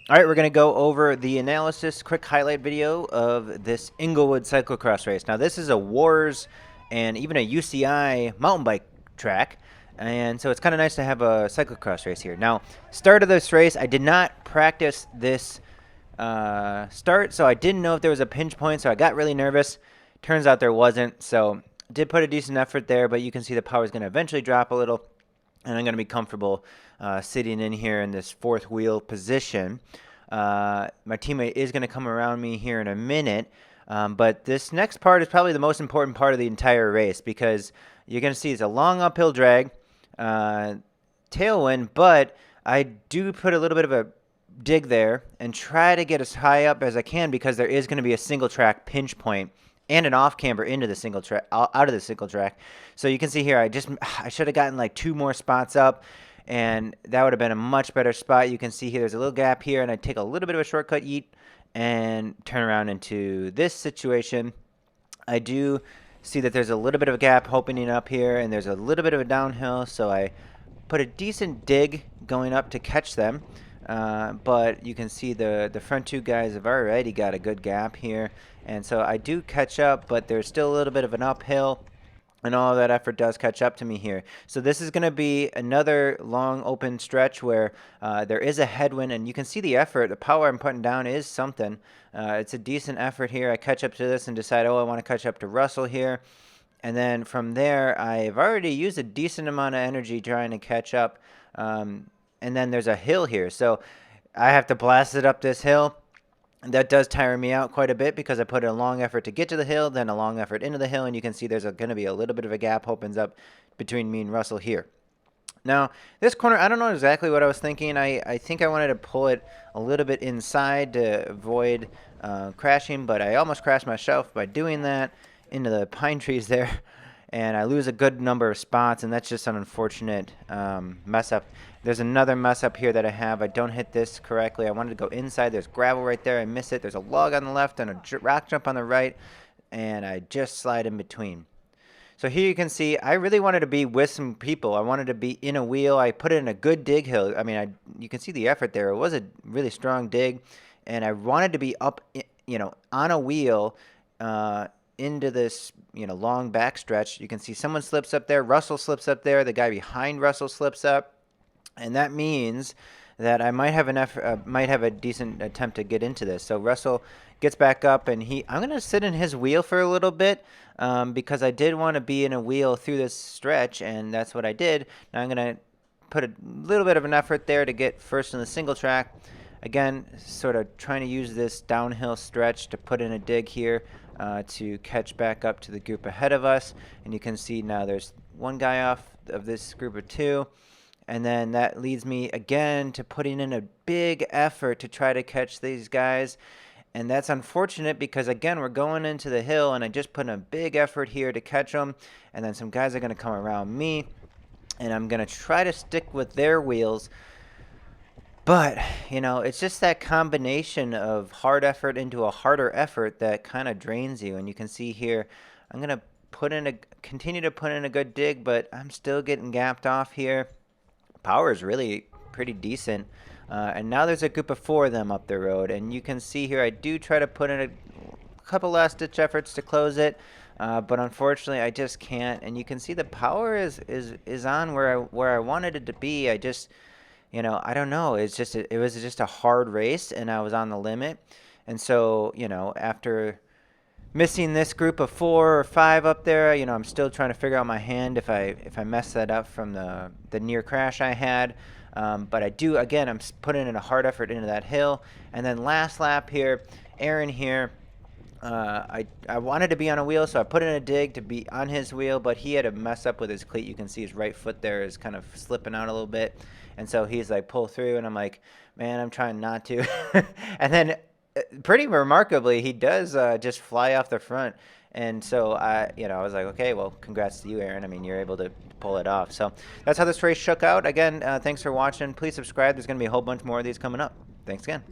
All right, we're going to go over the analysis, quick highlight video of this Englewood cyclocross race. Now, this is a Wars and even a UCI mountain bike track, and so it's kind of nice to have a cyclocross race here. Now, start of this race, I did not practice this start, so I didn't know if there was a pinch point, so I got really nervous. Turns out there wasn't, so did put a decent effort there, but you can see the power is going to eventually drop a little, and I'm going to be comfortable sitting in here in this fourth wheel position. My teammate is going to come around me here in a minute, but this next part is probably the most important part of the entire race because you're going to see it's a long uphill drag, tailwind, but I do put a little bit of a dig there and try to get as high up as I can because there is going to be a single track pinch point and an off camber into the single track, out of the single track. So you can see here, I should have gotten like 2 more spots up, and that would have been a much better spot. You can see here, there's a little gap here, and I take a little bit of a shortcut yeet and turn around into this situation. I do see that there's a little bit of a gap opening up here, and there's a little bit of a downhill, so I put a decent dig going up to catch them. But you can see the front 2 guys have already got a good gap here, and so I do catch up, but there's still a little bit of an uphill, and all of that effort does catch up to me here. So this is going to be another long open stretch where there is a headwind, and you can see the effort, the power I'm putting down is something. It's a decent effort here. I catch up to this and decide, oh, I want to catch up to Russell here. And then from there, I've already used a decent amount of energy trying to catch up. And then there's a hill here. So I have to blast it up this hill. That does tire me out quite a bit because I put in a long effort to get to the hill, then a long effort into the hill, and you can see there's going to be a little bit of a gap opens up between me and Russell here. Now, this corner, I don't know exactly what I was thinking. I think I wanted to pull it a little bit inside to avoid crashing, but I almost crashed myself by doing that into the pine trees there. And I lose a good number of spots, and that's just an unfortunate mess up. There's another mess up here that I have. I don't hit this correctly. I wanted to go inside. There's gravel right there. I miss it. There's a log on the left and a rock jump on the right, and I just slide in between. So here you can see I really wanted to be with some people. I wanted to be in a wheel. I put it in a good dig hill. I mean, you can see the effort there. It was a really strong dig, and I wanted to be up, on a wheel into this, long back stretch. You can see someone slips up there. Russell slips up there. The guy behind Russell slips up. And that means that I might have a decent attempt to get into this. So Russell gets back up, and I'm going to sit in his wheel for a little bit because I did want to be in a wheel through this stretch, and that's what I did. Now I'm going to put a little bit of an effort there to get first in the single track. Again, sort of trying to use this downhill stretch to put in a dig here to catch back up to the group ahead of us. And you can see now there's one guy off of this group of 2. And then that leads me again to putting in a big effort to try to catch these guys. And that's unfortunate because, again, we're going into the hill, and I just put in a big effort here to catch them. And then some guys are going to come around me, and I'm going to try to stick with their wheels. But, it's just that combination of hard effort into a harder effort that kind of drains you. And you can see here, I'm going to continue to put in a good dig, but I'm still getting gapped off here. Power is really pretty decent, and now there's a group of 4 of them up the road, and you can see here I do try to put in a couple last ditch efforts to close it, but unfortunately I just can't. And you can see the power is on where I wanted it to be. I just I don't know, it was just a hard race, and I was on the limit. And so after missing this group of 4 or 5 up there, I'm still trying to figure out my hand if I mess that up from the near crash I had. But I do, again, I'm putting in a hard effort into that hill. And then last lap here, Aaron here, I wanted to be on a wheel, so I put in a dig to be on his wheel, but he had a mess up with his cleat. You can see his right foot there is kind of slipping out a little bit. And so he's like, pull through, and I'm like, man, I'm trying not to. And then pretty remarkably, he does just fly off the front. And so I was like, okay, well, congrats to you, Aaron. I mean, you're able to pull it off. So that's how this race shook out. Again, thanks for watching. Please subscribe. There's going to be a whole bunch more of these coming up. Thanks again.